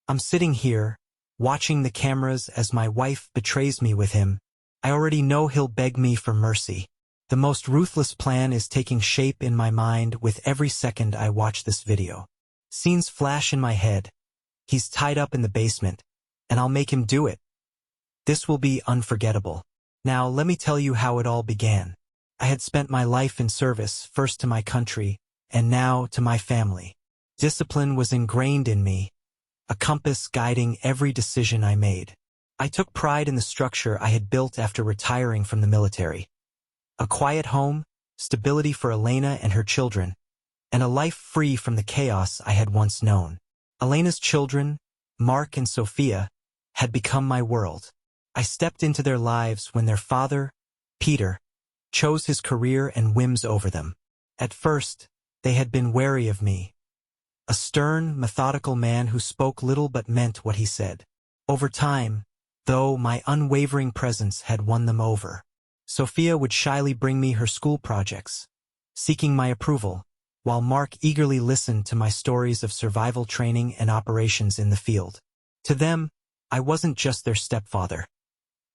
I'm sitting here, watching the cameras as my wife betrays me with him. I already know he'll beg me for mercy. The most ruthless plan is taking shape in my mind with every second I watch this video. Scenes flash in my head. He's tied up in the basement, and I'll make him do it. This will be unforgettable. Now, let me tell you how it all began. I had spent my life in service, first to my country, and now to my family. Discipline was ingrained in me, a compass guiding every decision I made. I took pride in the structure I had built after retiring from the military. A quiet home, stability for Elena and her children, and a life free from the chaos I had once known. Elena's children, Mark and Sophia, had become my world. I stepped into their lives when their father, Peter, chose his career and whims over them. At first, they had been wary of me. A stern, methodical man who spoke little but meant what he said. Over time, though, my unwavering presence had won them over. Sophia would shyly bring me her school projects, seeking my approval, while Mark eagerly listened to my stories of survival training and operations in the field. To them, I wasn't just their stepfather.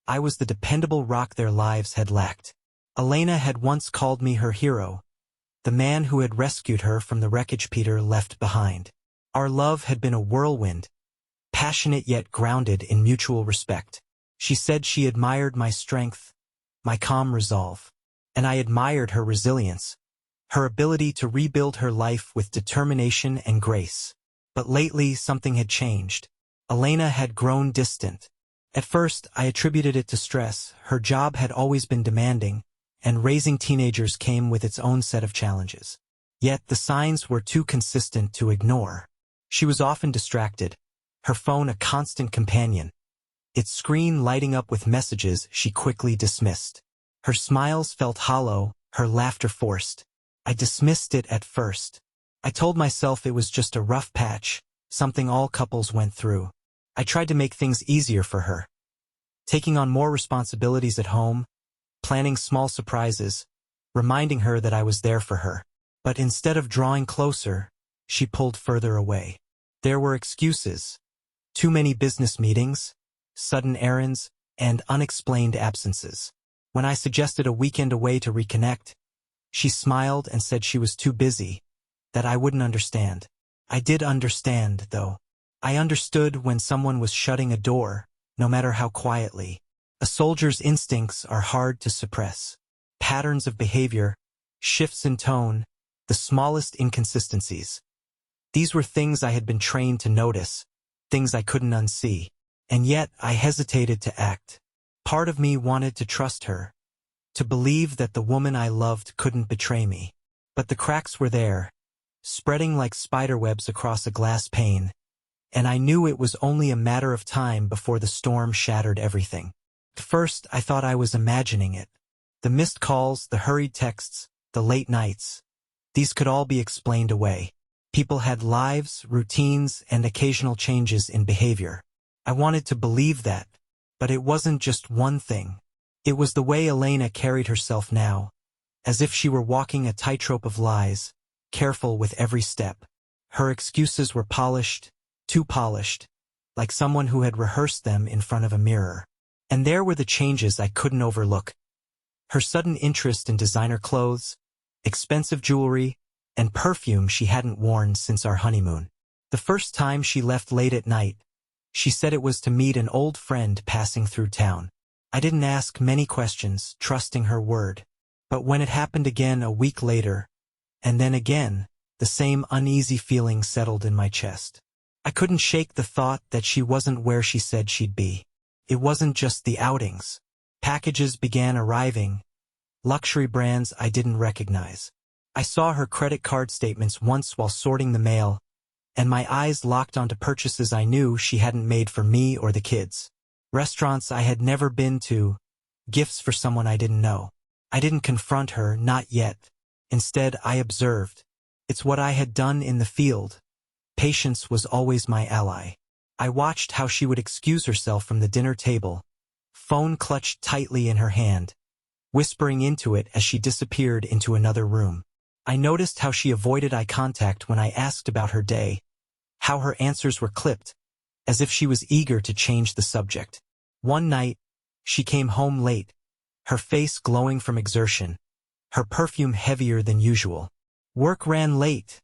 I was the dependable rock their lives had lacked. Elena had once called me her hero, the man who had rescued her from the wreckage Peter left behind. Our love had been a whirlwind, passionate yet grounded in mutual respect. She said she admired my strength, my calm resolve, and I admired her resilience, her ability to rebuild her life with determination and grace. But lately, something had changed. Elena had grown distant. At first, I attributed it to stress. Her job had always been demanding, and raising teenagers came with its own set of challenges. Yet the signs were too consistent to ignore. She was often distracted, her phone a constant companion, its screen lighting up with messages she quickly dismissed. Her smiles felt hollow, her laughter forced. I dismissed it at first. I told myself it was just a rough patch, something all couples went through. I tried to make things easier for her, taking on more responsibilities at home, planning small surprises, reminding her that I was there for her. But instead of drawing closer, she pulled further away. There were excuses. Too many business meetings, sudden errands, and unexplained absences. When I suggested a weekend away to reconnect, she smiled and said she was too busy, that I wouldn't understand. I did understand, though. I understood when someone was shutting a door, no matter how quietly. A soldier's instincts are hard to suppress. Patterns of behavior, shifts in tone, the smallest inconsistencies. These were things I had been trained to notice, things I couldn't unsee. And yet I hesitated to act. Part of me wanted to trust her, to believe that the woman I loved couldn't betray me. But the cracks were there, spreading like spiderwebs across a glass pane, and I knew it was only a matter of time before the storm shattered everything. At first, I thought I was imagining it. The missed calls, the hurried texts, the late nights. These could all be explained away. People had lives, routines, and occasional changes in behavior. I wanted to believe that, but it wasn't just one thing. It was the way Elena carried herself now, as if she were walking a tightrope of lies, careful with every step. Her excuses were polished, too polished, like someone who had rehearsed them in front of a mirror. And there were the changes I couldn't overlook. Her sudden interest in designer clothes, expensive jewelry, and perfume she hadn't worn since our honeymoon. The first time she left late at night, she said it was to meet an old friend passing through town. I didn't ask many questions, trusting her word. But when it happened again a week later, and then again, the same uneasy feeling settled in my chest. I couldn't shake the thought that she wasn't where she said she'd be. It wasn't just the outings. Packages began arriving, luxury brands I didn't recognize. I saw her credit card statements once while sorting the mail, and my eyes locked onto purchases I knew she hadn't made for me or the kids. Restaurants I had never been to, gifts for someone I didn't know. I didn't confront her, not yet. Instead, I observed. It's what I had done in the field. Patience was always my ally. I watched how she would excuse herself from the dinner table, phone clutched tightly in her hand, whispering into it as she disappeared into another room. I noticed how she avoided eye contact when I asked about her day, how her answers were clipped, as if she was eager to change the subject. One night, she came home late, her face glowing from exertion, her perfume heavier than usual. "Work ran late,"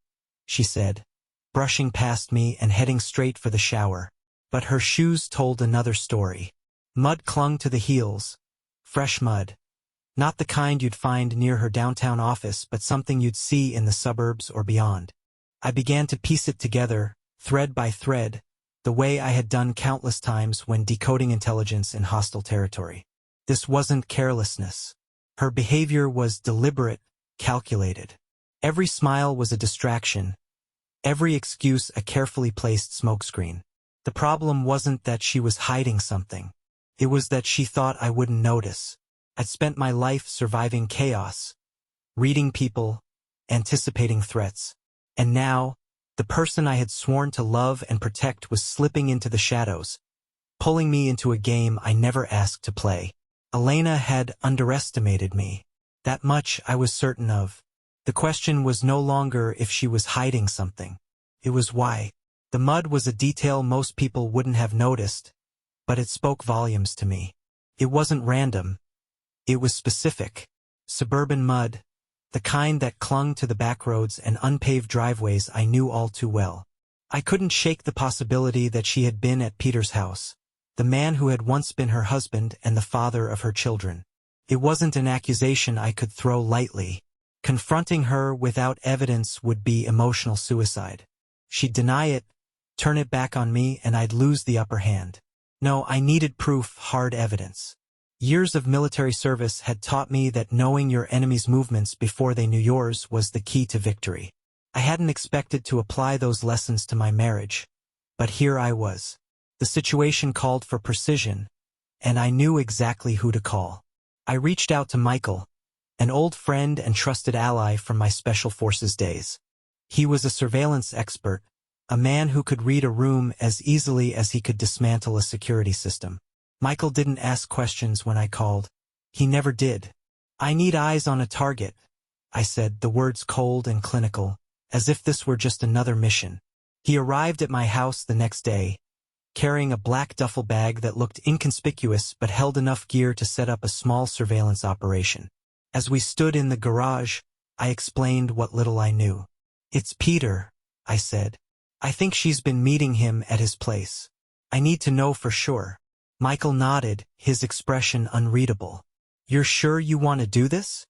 she said, brushing past me and heading straight for the shower. But her shoes told another story. Mud clung to the heels. Fresh mud. Not the kind you'd find near her downtown office, but something you'd see in the suburbs or beyond. I began to piece it together, thread by thread, the way I had done countless times when decoding intelligence in hostile territory. This wasn't carelessness. Her behavior was deliberate, calculated. Every smile was a distraction, every excuse a carefully placed smokescreen. The problem wasn't that she was hiding something. It was that she thought I wouldn't notice. I'd spent my life surviving chaos, reading people, anticipating threats. And now, the person I had sworn to love and protect was slipping into the shadows, pulling me into a game I never asked to play. Elena had underestimated me. That much I was certain of. The question was no longer if she was hiding something. It was why. The mud was a detail most people wouldn't have noticed, but it spoke volumes to me. It wasn't random. It was specific. Suburban mud, the kind that clung to the backroads and unpaved driveways I knew all too well. I couldn't shake the possibility that she had been at Peter's house, the man who had once been her husband and the father of her children. It wasn't an accusation I could throw lightly. Confronting her without evidence would be emotional suicide. She'd deny it, turn it back on me, and I'd lose the upper hand. No, I needed proof, hard evidence. Years of military service had taught me that knowing your enemy's movements before they knew yours was the key to victory. I hadn't expected to apply those lessons to my marriage, but here I was. The situation called for precision, and I knew exactly who to call. I reached out to Michael, an old friend and trusted ally from my Special Forces days. He was a surveillance expert, a man who could read a room as easily as he could dismantle a security system. Michael didn't ask questions when I called. He never did. "I need eyes on a target," I said, the words cold and clinical, as if this were just another mission. He arrived at my house the next day, carrying a black duffel bag that looked inconspicuous but held enough gear to set up a small surveillance operation. As we stood in the garage, I explained what little I knew. "It's Peter," I said. "I think she's been meeting him at his place. I need to know for sure." Michael nodded, his expression unreadable. "You're sure you want to do this?"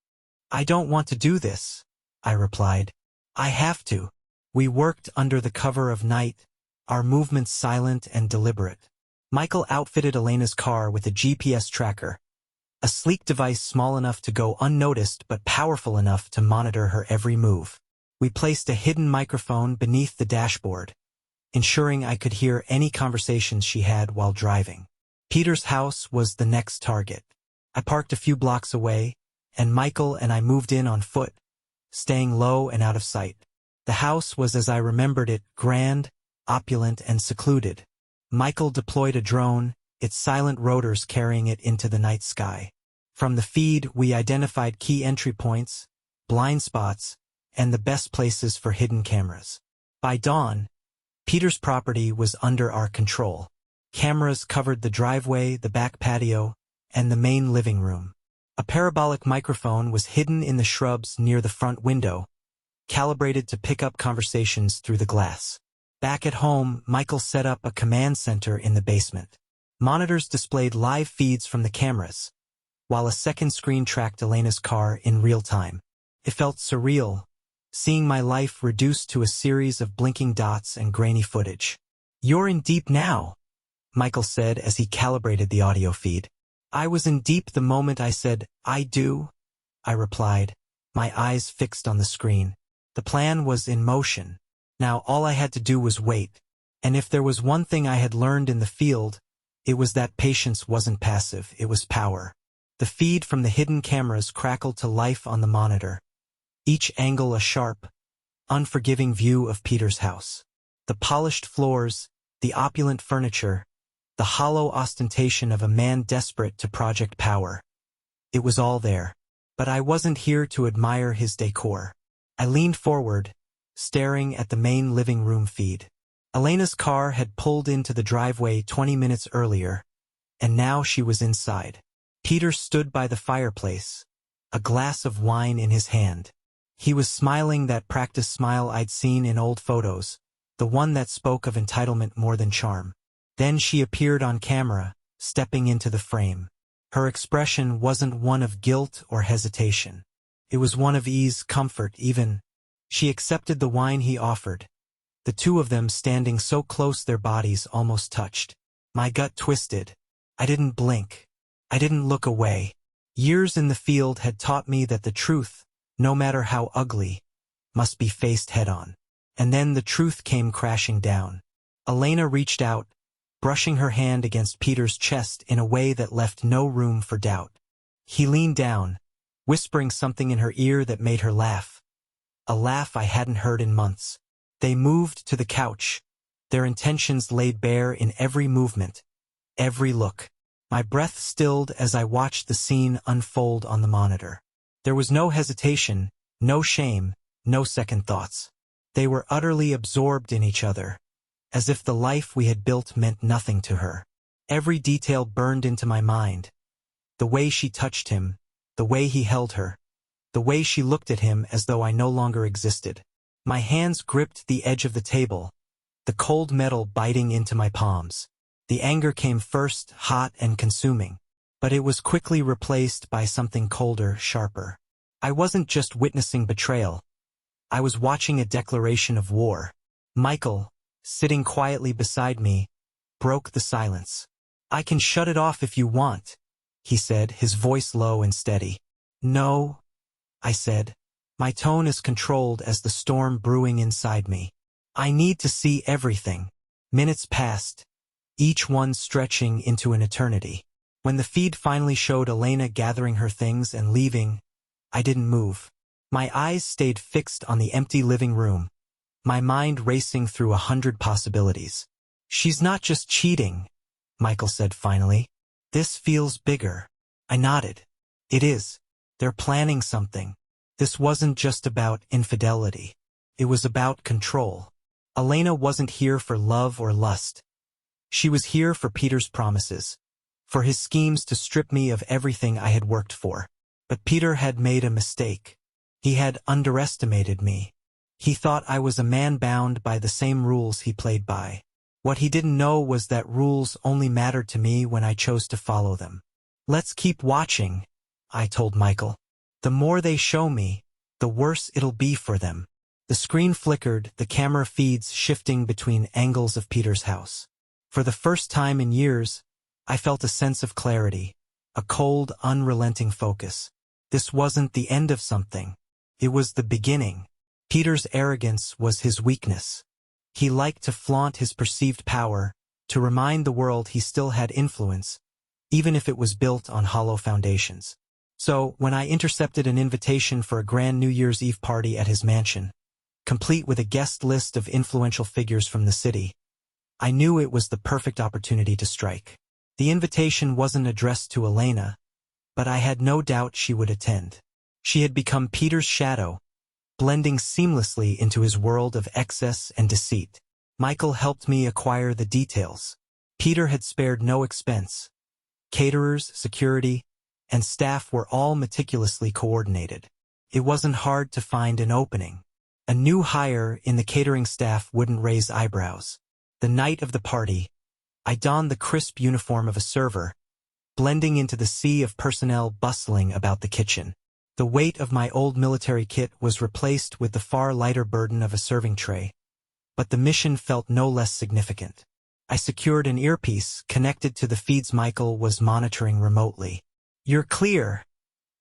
"I don't want to do this," I replied. "I have to." We worked under the cover of night, our movements silent and deliberate. Michael outfitted Elena's car with a GPS tracker, a sleek device small enough to go unnoticed but powerful enough to monitor her every move. We placed a hidden microphone beneath the dashboard, ensuring I could hear any conversations she had while driving. Peter's house was the next target. I parked a few blocks away, and Michael and I moved in on foot, staying low and out of sight. The house was as I remembered it, grand, opulent, and secluded. Michael deployed a drone, its silent rotors carrying it into the night sky. From the feed, we identified key entry points, blind spots, and the best places for hidden cameras. By dawn, Peter's property was under our control. Cameras covered the driveway, the back patio, and the main living room. A parabolic microphone was hidden in the shrubs near the front window, calibrated to pick up conversations through the glass. Back at home, Michael set up a command center in the basement. Monitors displayed live feeds from the cameras, while a second screen tracked Elena's car in real time. It felt surreal, seeing my life reduced to a series of blinking dots and grainy footage. "You're in deep now," Michael said as he calibrated the audio feed. I was in deep the moment I said, "I do," I replied, my eyes fixed on the screen. The plan was in motion. Now all I had to do was wait. And if there was one thing I had learned in the field, it was that patience wasn't passive, it was power. The feed from the hidden cameras crackled to life on the monitor, each angle a sharp, unforgiving view of Peter's house. The polished floors, the opulent furniture, the hollow ostentation of a man desperate to project power. It was all there. But I wasn't here to admire his decor. I leaned forward, staring at the main living room feed. Elena's car had pulled into the driveway 20 minutes earlier, and now she was inside. Peter stood by the fireplace, a glass of wine in his hand. He was smiling that practice smile I'd seen in old photos, the one that spoke of entitlement more than charm. Then she appeared on camera, stepping into the frame. Her expression wasn't one of guilt or hesitation. It was one of ease, comfort, even. She accepted the wine he offered, the two of them standing so close their bodies almost touched. My gut twisted. I didn't blink. I didn't look away. Years in the field had taught me that the truth, no matter how ugly, must be faced head-on. And then the truth came crashing down. Elena reached out, brushing her hand against Peter's chest in a way that left no room for doubt. He leaned down, whispering something in her ear that made her laugh. A laugh I hadn't heard in months. They moved to the couch, their intentions laid bare in every movement, every look. My breath stilled as I watched the scene unfold on the monitor. There was no hesitation, no shame, no second thoughts. They were utterly absorbed in each other, as if the life we had built meant nothing to her. Every detail burned into my mind. The way she touched him, the way he held her, the way she looked at him as though I no longer existed. My hands gripped the edge of the table, the cold metal biting into my palms. The anger came first, hot and consuming, but it was quickly replaced by something colder, sharper. I wasn't just witnessing betrayal. I was watching a declaration of war. Michael, sitting quietly beside me, broke the silence. "I can shut it off if you want," he said, his voice low and steady. "No," I said. My tone as controlled as the storm brewing inside me. "I need to see everything." Minutes passed, each one stretching into an eternity. When the feed finally showed Elena gathering her things and leaving, I didn't move. My eyes stayed fixed on the empty living room, my mind racing through 100 possibilities. "She's not just cheating," Michael said finally. "This feels bigger." I nodded. "It is. They're planning something." This wasn't just about infidelity. It was about control. Elena wasn't here for love or lust. She was here for Peter's promises, for his schemes to strip me of everything I had worked for. But Peter had made a mistake. He had underestimated me. He thought I was a man bound by the same rules he played by. What he didn't know was that rules only mattered to me when I chose to follow them. "Let's keep watching," I told Michael. "The more they show me, the worse it'll be for them." The screen flickered, the camera feeds shifting between angles of Peter's house. For the first time in years, I felt a sense of clarity, a cold, unrelenting focus. This wasn't the end of something. It was the beginning. Peter's arrogance was his weakness. He liked to flaunt his perceived power, to remind the world he still had influence, even if it was built on hollow foundations. So, when I intercepted an invitation for a grand New Year's Eve party at his mansion, complete with a guest list of influential figures from the city, I knew it was the perfect opportunity to strike. The invitation wasn't addressed to Elena, but I had no doubt she would attend. She had become Peter's shadow, blending seamlessly into his world of excess and deceit. Michael helped me acquire the details. Peter had spared no expense. Caterers, security, and staff were all meticulously coordinated. It wasn't hard to find an opening. A new hire in the catering staff wouldn't raise eyebrows. The night of the party, I donned the crisp uniform of a server, blending into the sea of personnel bustling about the kitchen. The weight of my old military kit was replaced with the far lighter burden of a serving tray, but the mission felt no less significant. I secured an earpiece connected to the feeds Michael was monitoring remotely. "You're clear,"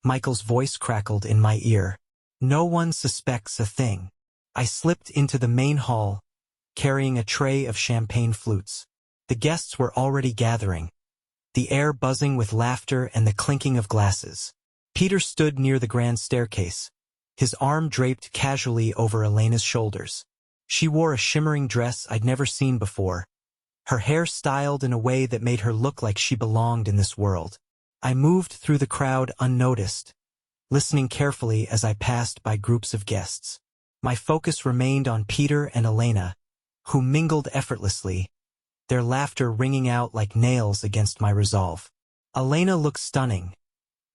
Michael's voice crackled in my ear. "No one suspects a thing." I slipped into the main hall, carrying a tray of champagne flutes. The guests were already gathering, the air buzzing with laughter and the clinking of glasses. Peter stood near the grand staircase, his arm draped casually over Elena's shoulders. She wore a shimmering dress I'd never seen before, her hair styled in a way that made her look like she belonged in this world. I moved through the crowd unnoticed, listening carefully as I passed by groups of guests. My focus remained on Peter and Elena, who mingled effortlessly, their laughter ringing out like nails against my resolve. Elena looked stunning.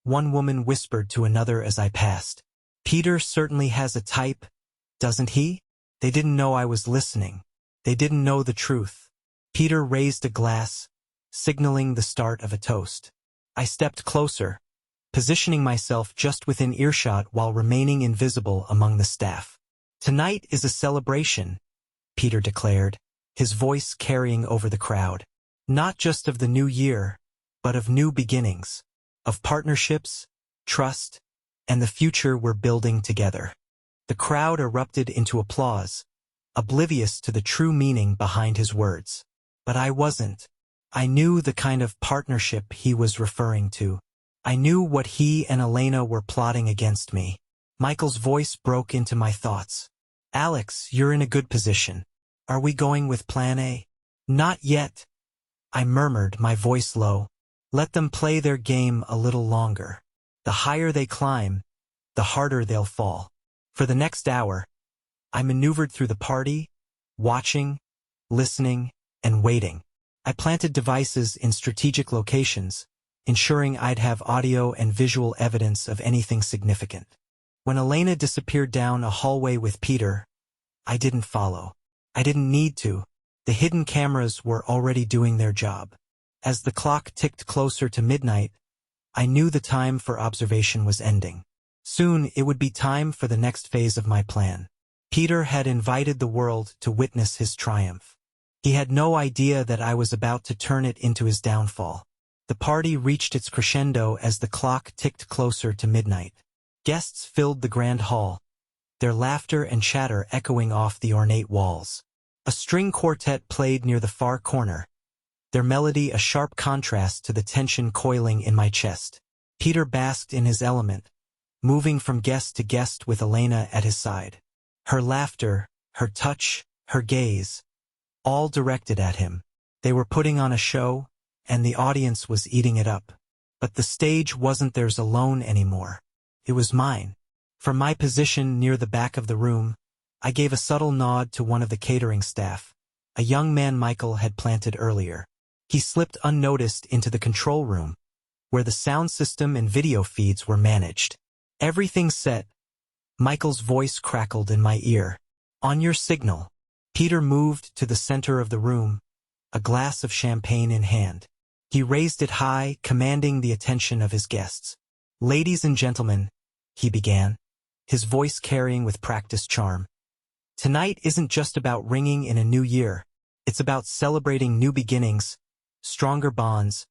One woman whispered to another as I passed. Peter certainly has a type, doesn't he? They didn't know I was listening. They didn't know the truth. Peter raised a glass, signaling the start of a toast. I stepped closer, positioning myself just within earshot while remaining invisible among the staff. Tonight is a celebration, Peter declared, his voice carrying over the crowd. Not just of the new year, but of new beginnings, of partnerships, trust, and the future we're building together. The crowd erupted into applause, oblivious to the true meaning behind his words. But I wasn't. I knew the kind of partnership he was referring to. I knew what he and Elena were plotting against me. Michael's voice broke into my thoughts. Alex, you're in a good position. Are we going with plan A? Not yet, I murmured, my voice low. Let them play their game a little longer. The higher they climb, the harder they'll fall. For the next hour, I maneuvered through the party, watching, listening, and waiting. I planted devices in strategic locations, ensuring I'd have audio and visual evidence of anything significant. When Elena disappeared down a hallway with Peter, I didn't follow. I didn't need to. The hidden cameras were already doing their job. As the clock ticked closer to midnight, I knew the time for observation was ending. Soon it would be time for the next phase of my plan. Peter had invited the world to witness his triumph. He had no idea that I was about to turn it into his downfall. The party reached its crescendo as the clock ticked closer to midnight. Guests filled the grand hall, their laughter and chatter echoing off the ornate walls. A string quartet played near the far corner, their melody a sharp contrast to the tension coiling in my chest. Peter basked in his element, moving from guest to guest with Elena at his side. Her laughter, her touch, her gaze, all directed at him. They were putting on a show, and the audience was eating it up. But the stage wasn't theirs alone anymore. It was mine. From my position near the back of the room, I gave a subtle nod to one of the catering staff, a young man Michael had planted earlier. He slipped unnoticed into the control room, where the sound system and video feeds were managed. Everything set. Michael's voice crackled in my ear. On your signal. Peter moved to the center of the room, a glass of champagne in hand. He raised it high, commanding the attention of his guests. Ladies and gentlemen, he began, his voice carrying with practiced charm. Tonight isn't just about ringing in a new year. It's about celebrating new beginnings, stronger bonds,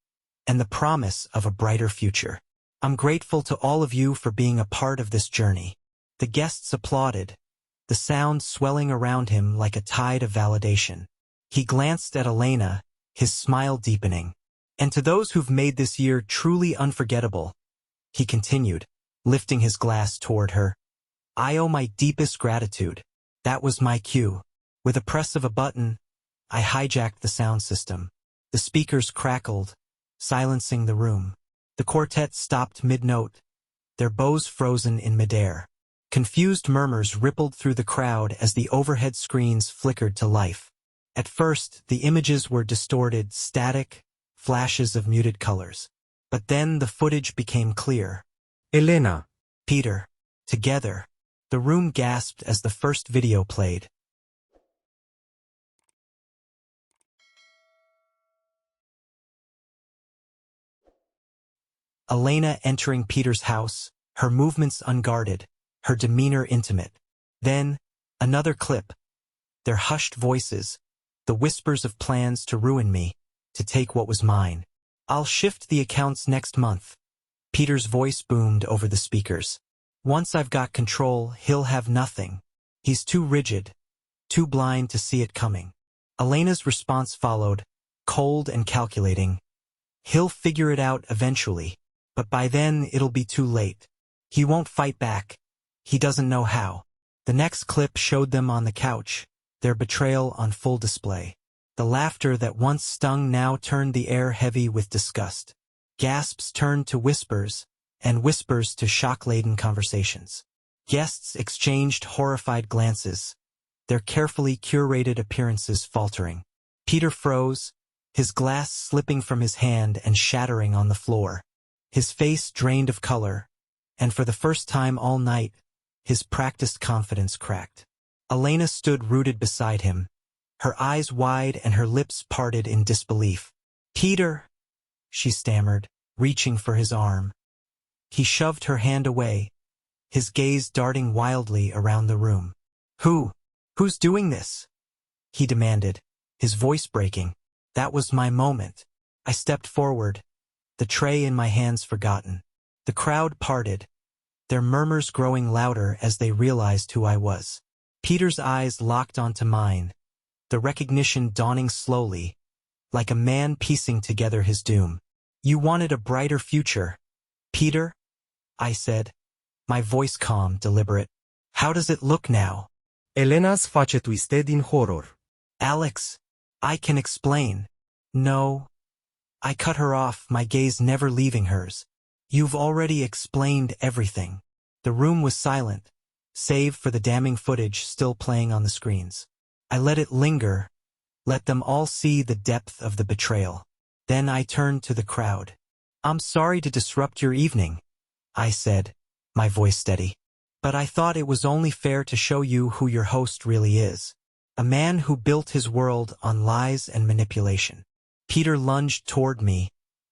and the promise of a brighter future. I'm grateful to all of you for being a part of this journey. The guests applauded, the sound swelling around him like a tide of validation. He glanced at Elena, his smile deepening. And to those who've made this year truly unforgettable, he continued, lifting his glass toward her, I owe my deepest gratitude. That was my cue. With a press of a button, I hijacked the sound system. The speakers crackled, silencing the room. The quartet stopped mid-note, their bows frozen in midair. Confused murmurs rippled through the crowd as the overhead screens flickered to life. At first, the images were distorted, static, flashes of muted colors. But then the footage became clear. Elena. Peter. Together. The room gasped as the first video played. Elena entering Peter's house, her movements unguarded, her demeanor intimate. Then, another clip. Their hushed voices, the whispers of plans to ruin me, to take what was mine. I'll shift the accounts next month. Peter's voice boomed over the speakers. Once I've got control, he'll have nothing. He's too rigid, too blind to see it coming. Elena's response followed, cold and calculating. He'll figure it out eventually, but by then it'll be too late. He won't fight back. He doesn't know how. The next clip showed them on the couch, their betrayal on full display. The laughter that once stung now turned the air heavy with disgust. Gasps turned to whispers, and whispers to shock-laden conversations. Guests exchanged horrified glances, their carefully curated appearances faltering. Peter froze, his glass slipping from his hand and shattering on the floor. His face drained of color, and for the first time all night, his practiced confidence cracked. Elena stood rooted beside him, her eyes wide and her lips parted in disbelief. "Peter," she stammered, reaching for his arm. He shoved her hand away, his gaze darting wildly around the room. Who's doing this?" he demanded, his voice breaking. That was my moment. I stepped forward, the tray in my hands forgotten. The crowd parted, their murmurs growing louder as they realized who I was. Peter's eyes locked onto mine, the recognition dawning slowly, like a man piecing together his doom. "You wanted a brighter future, Peter?" I said, my voice calm, deliberate. "How does it look now?" Elena's face twisted in horror. "Alex, I can explain." "No." I cut her off, my gaze never leaving hers. "You've already explained everything." The room was silent, save for the damning footage still playing on the screens. I let it linger, let them all see the depth of the betrayal. Then I turned to the crowd. "I'm sorry to disrupt your evening," I said, my voice steady. "But I thought it was only fair to show you who your host really is. A man who built his world on lies and manipulation." Peter lunged toward me,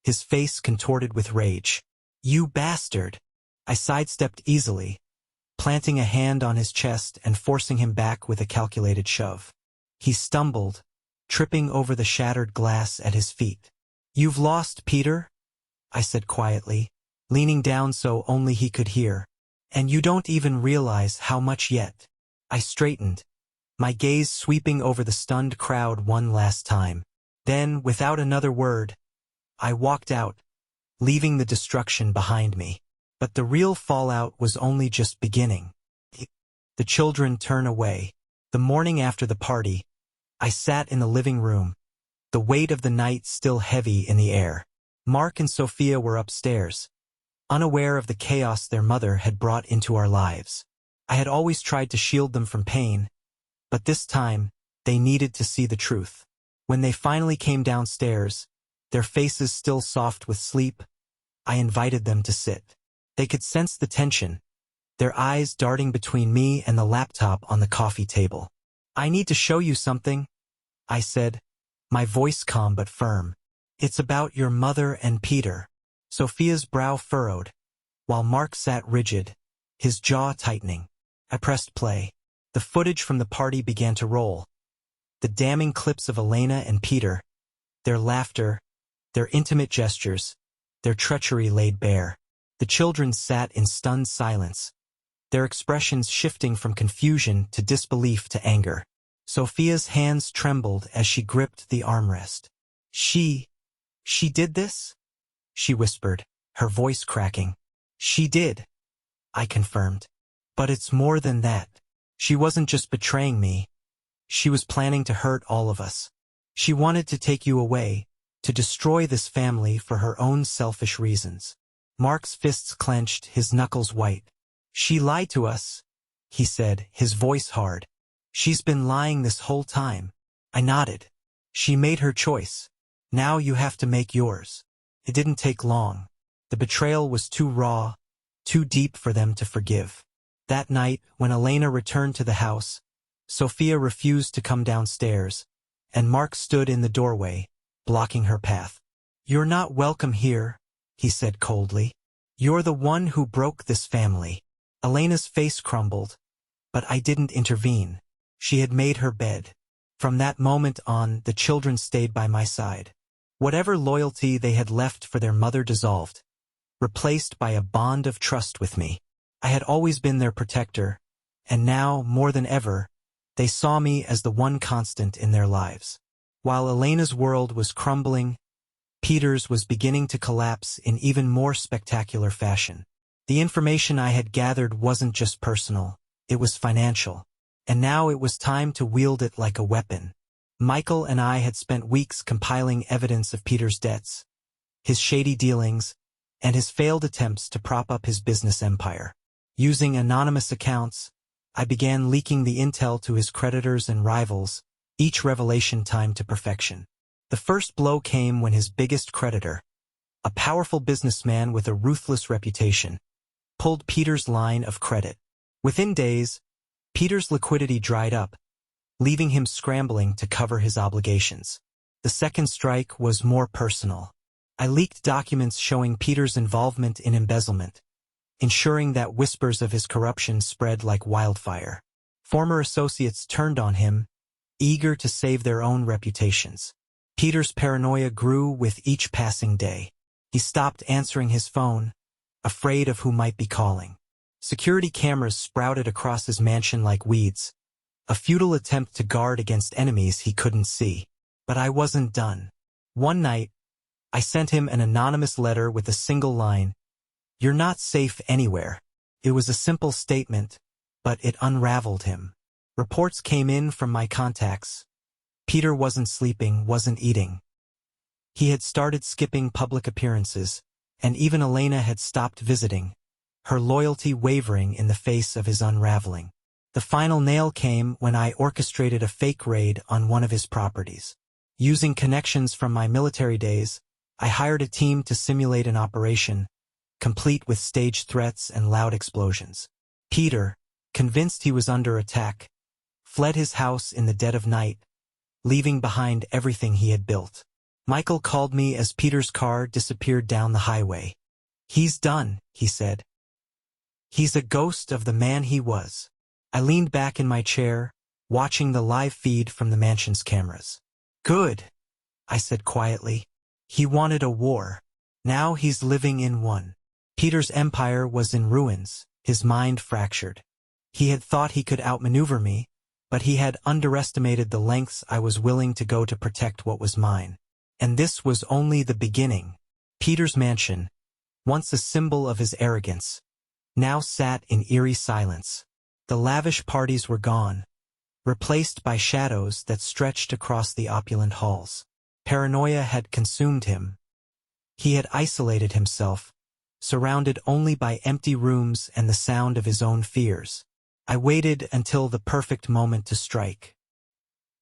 his face contorted with rage. "You bastard!" I sidestepped easily, planting a hand on his chest and forcing him back with a calculated shove. He stumbled, tripping over the shattered glass at his feet. "You've lost, Peter," I said quietly, leaning down so only he could hear. "And you don't even realize how much yet." I straightened, my gaze sweeping over the stunned crowd one last time. Then, without another word, I walked out, leaving the destruction behind me. But the real fallout was only just beginning. The children turned away. The morning after the party, I sat in the living room, the weight of the night still heavy in the air. Mark and Sophia were upstairs, unaware of the chaos their mother had brought into our lives. I had always tried to shield them from pain, but this time, they needed to see the truth. When they finally came downstairs, their faces still soft with sleep, I invited them to sit. They could sense the tension, their eyes darting between me and the laptop on the coffee table. "I need to show you something," I said, my voice calm but firm. "It's about your mother and Peter." Sophia's brow furrowed, while Mark sat rigid, his jaw tightening. I pressed play. The footage from the party began to roll. The damning clips of Elena and Peter, their laughter, their intimate gestures, their treachery laid bare. The children sat in stunned silence, their expressions shifting from confusion to disbelief to anger. Sophia's hands trembled as she gripped the armrest. She did this?" she whispered, her voice cracking. "She did," I confirmed. "But it's more than that. She wasn't just betraying me. She was planning to hurt all of us. She wanted to take you away, to destroy this family for her own selfish reasons." Mark's fists clenched, his knuckles white. "She lied to us," he said, his voice hard. "She's been lying this whole time." I nodded. "She made her choice. Now you have to make yours." It didn't take long. The betrayal was too raw, too deep for them to forgive. That night, when Elena returned to the house, Sophia refused to come downstairs, and Mark stood in the doorway, blocking her path. "You're not welcome here," he said coldly. "You're the one who broke this family." Elena's face crumbled, but I didn't intervene. She had made her bed. From that moment on, the children stayed by my side. Whatever loyalty they had left for their mother dissolved, replaced by a bond of trust with me. I had always been their protector, and now, more than ever, they saw me as the one constant in their lives. While Elena's world was crumbling, Peter's was beginning to collapse in even more spectacular fashion. The information I had gathered wasn't just personal, it was financial. And now it was time to wield it like a weapon. Michael and I had spent weeks compiling evidence of Peter's debts, his shady dealings, and his failed attempts to prop up his business empire. Using anonymous accounts, I began leaking the intel to his creditors and rivals, each revelation timed to perfection. The first blow came when his biggest creditor, a powerful businessman with a ruthless reputation, pulled Peter's line of credit. Within days, Peter's liquidity dried up, leaving him scrambling to cover his obligations. The second strike was more personal. I leaked documents showing Peter's involvement in embezzlement, ensuring that whispers of his corruption spread like wildfire. Former associates turned on him, eager to save their own reputations. Peter's paranoia grew with each passing day. He stopped answering his phone, afraid of who might be calling. Security cameras sprouted across his mansion like weeds, a futile attempt to guard against enemies he couldn't see. But I wasn't done. One night, I sent him an anonymous letter with a single line, "You're not safe anywhere." It was a simple statement, but it unraveled him. Reports came in from my contacts. Peter wasn't sleeping, wasn't eating. He had started skipping public appearances, and even Elena had stopped visiting, her loyalty wavering in the face of his unraveling. The final nail came when I orchestrated a fake raid on one of his properties. Using connections from my military days, I hired a team to simulate an operation, complete with staged threats and loud explosions. Peter, convinced he was under attack, fled his house in the dead of night, leaving behind everything he had built. Michael called me as Peter's car disappeared down the highway. "He's done," he said. "He's a ghost of the man he was." I leaned back in my chair, watching the live feed from the mansion's cameras. "Good," I said quietly. "He wanted a war. Now he's living in one." Peter's empire was in ruins, his mind fractured. He had thought he could outmaneuver me, but he had underestimated the lengths I was willing to go to protect what was mine. And this was only the beginning. Peter's mansion, once a symbol of his arrogance, now sat in eerie silence. The lavish parties were gone, replaced by shadows that stretched across the opulent halls. Paranoia had consumed him. He had isolated himself, surrounded only by empty rooms and the sound of his own fears. I waited until the perfect moment to strike.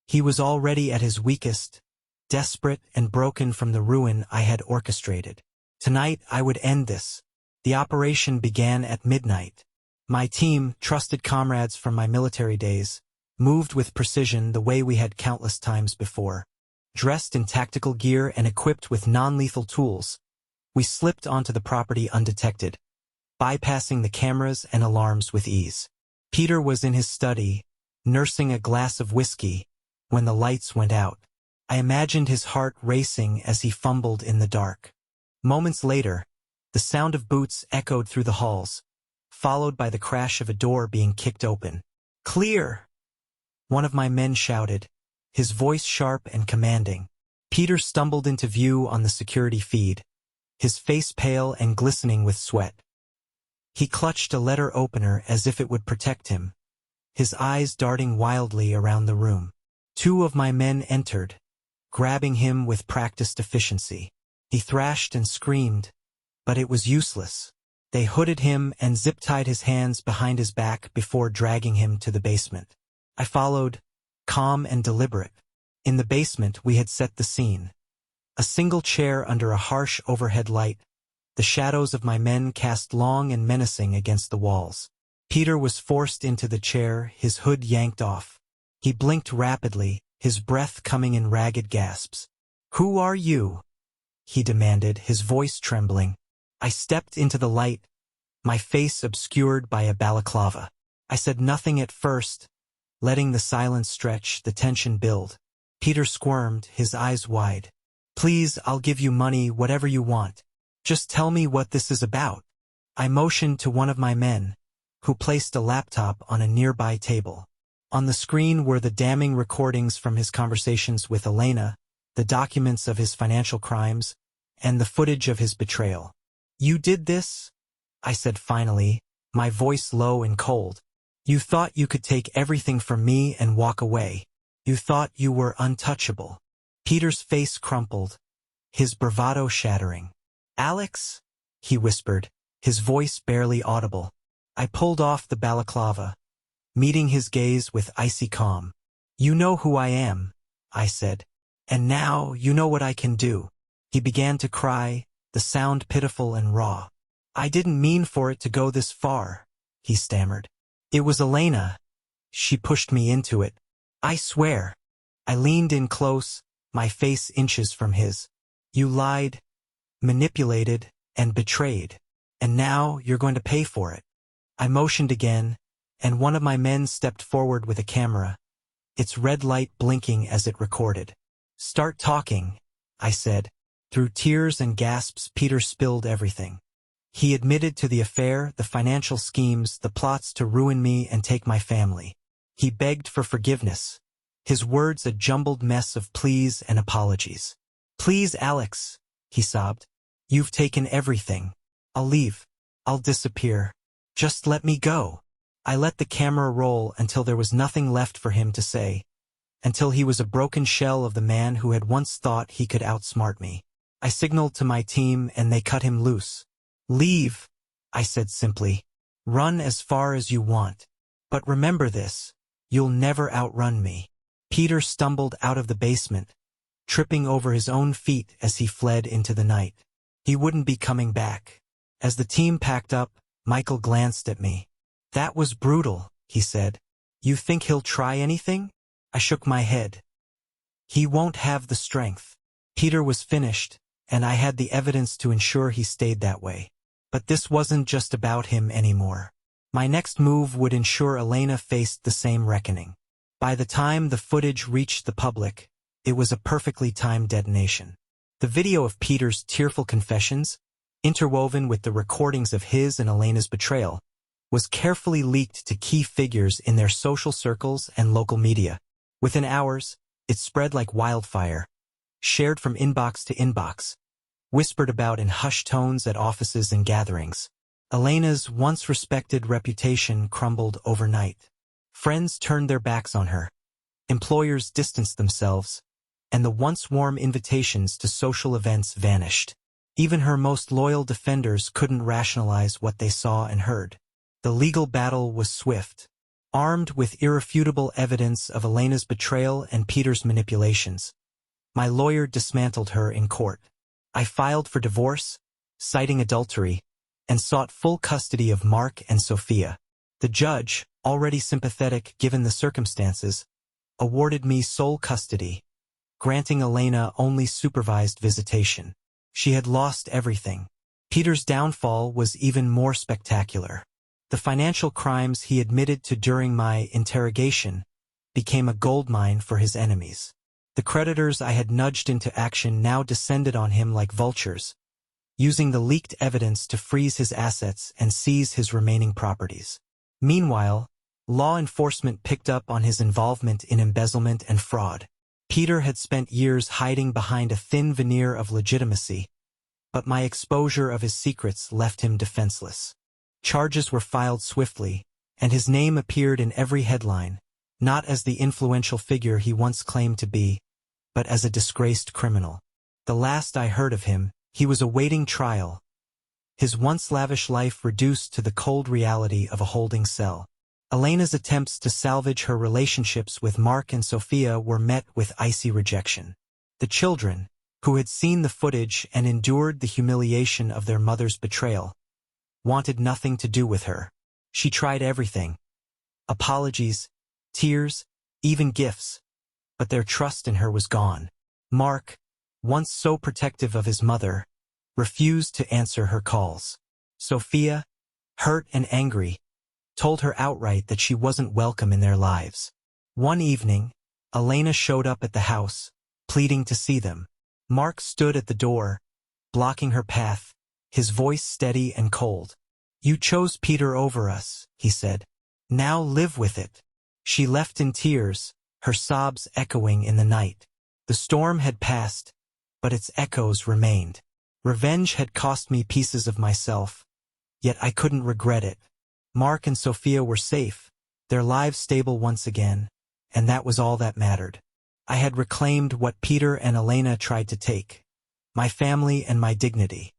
He was already at his weakest, desperate and broken from the ruin I had orchestrated. Tonight I would end this. The operation began at midnight. My team, trusted comrades from my military days, moved with precision the way we had countless times before. Dressed in tactical gear and equipped with non-lethal tools, we slipped onto the property undetected, bypassing the cameras and alarms with ease. Peter was in his study, nursing a glass of whiskey, when the lights went out. I imagined his heart racing as he fumbled in the dark. Moments later, the sound of boots echoed through the halls, followed by the crash of a door being kicked open. "Clear!" one of my men shouted, his voice sharp and commanding. Peter stumbled into view on the security feed, his face pale and glistening with sweat. He clutched a letter opener as if it would protect him, his eyes darting wildly around the room. Two of my men entered, grabbing him with practiced efficiency. He thrashed and screamed, but it was useless. They hooded him and zip-tied his hands behind his back before dragging him to the basement. I followed, calm and deliberate. In the basement we had set the scene. A single chair under a harsh overhead light, the shadows of my men cast long and menacing against the walls. Peter was forced into the chair, his hood yanked off. He blinked rapidly, his breath coming in ragged gasps. "Who are you?" he demanded, his voice trembling. I stepped into the light, my face obscured by a balaclava. I said nothing at first, letting the silence stretch, the tension build. Peter squirmed, his eyes wide. "Please, I'll give you money, whatever you want. Just tell me what this is about." I motioned to one of my men, who placed a laptop on a nearby table. On the screen were the damning recordings from his conversations with Elena, the documents of his financial crimes, and the footage of his betrayal. "You did this?" I said finally, my voice low and cold. "You thought you could take everything from me and walk away. You thought you were untouchable." Peter's face crumpled, his bravado shattering. "Alex?" he whispered, his voice barely audible. I pulled off the balaclava, meeting his gaze with icy calm. "You know who I am," I said. "And now you know what I can do." He began to cry, the sound pitiful and raw. "I didn't mean for it to go this far," he stammered. "It was Elena. She pushed me into it. I swear." I leaned in close, my face inches from his. "You lied, manipulated, and betrayed. And now you're going to pay for it." I motioned again, and one of my men stepped forward with a camera, its red light blinking as it recorded. "Start talking," I said. Through tears and gasps, Peter spilled everything. He admitted to the affair, the financial schemes, the plots to ruin me and take my family. He begged for forgiveness, his words a jumbled mess of pleas and apologies. "Please, Alex," he sobbed. "You've taken everything. I'll leave. I'll disappear. Just let me go." I let the camera roll until there was nothing left for him to say, until he was a broken shell of the man who had once thought he could outsmart me. I signaled to my team and they cut him loose. "Leave," I said simply. "Run as far as you want. But remember this, you'll never outrun me." Peter stumbled out of the basement, tripping over his own feet as he fled into the night. He wouldn't be coming back. As the team packed up, Michael glanced at me. "That was brutal," he said. "You think he'll try anything?" I shook my head. "He won't have the strength." Peter was finished, and I had the evidence to ensure he stayed that way. But this wasn't just about him anymore. My next move would ensure Elena faced the same reckoning. By the time the footage reached the public, it was a perfectly timed detonation. The video of Peter's tearful confessions, interwoven with the recordings of his and Elena's betrayal, was carefully leaked to key figures in their social circles and local media. Within hours, it spread like wildfire, shared from inbox to inbox, whispered about in hushed tones at offices and gatherings. Elena's once respected reputation crumbled overnight. Friends turned their backs on her. Employers distanced themselves, and the once warm invitations to social events vanished. Even her most loyal defenders couldn't rationalize what they saw and heard. The legal battle was swift. Armed with irrefutable evidence of Elena's betrayal and Peter's manipulations, my lawyer dismantled her in court. I filed for divorce, citing adultery, and sought full custody of Mark and Sophia. The judge, already sympathetic given the circumstances, awarded me sole custody, granting Elena only supervised visitation. She had lost everything. Peter's downfall was even more spectacular. The financial crimes he admitted to during my interrogation became a goldmine for his enemies. The creditors I had nudged into action now descended on him like vultures, using the leaked evidence to freeze his assets and seize his remaining properties. Meanwhile, law enforcement picked up on his involvement in embezzlement and fraud. Peter had spent years hiding behind a thin veneer of legitimacy, but my exposure of his secrets left him defenseless. Charges were filed swiftly, and his name appeared in every headline, not as the influential figure he once claimed to be, but as a disgraced criminal. The last I heard of him, he was awaiting trial, his once lavish life reduced to the cold reality of a holding cell. Elena's attempts to salvage her relationships with Mark and Sophia were met with icy rejection. The children, who had seen the footage and endured the humiliation of their mother's betrayal, wanted nothing to do with her. She tried everything. Apologies, tears, even gifts. But their trust in her was gone. Mark, once so protective of his mother, refused to answer her calls. Sophia, hurt and angry, told her outright that she wasn't welcome in their lives. One evening, Elena showed up at the house, pleading to see them. Mark stood at the door, blocking her path, his voice steady and cold. "You chose Peter over us," he said. "Now live with it." She left in tears, her sobs echoing in the night. The storm had passed, but its echoes remained. Revenge had cost me pieces of myself, yet I couldn't regret it. Mark and Sophia were safe, their lives stable once again, and that was all that mattered. I had reclaimed what Peter and Elena tried to take, my family and my dignity.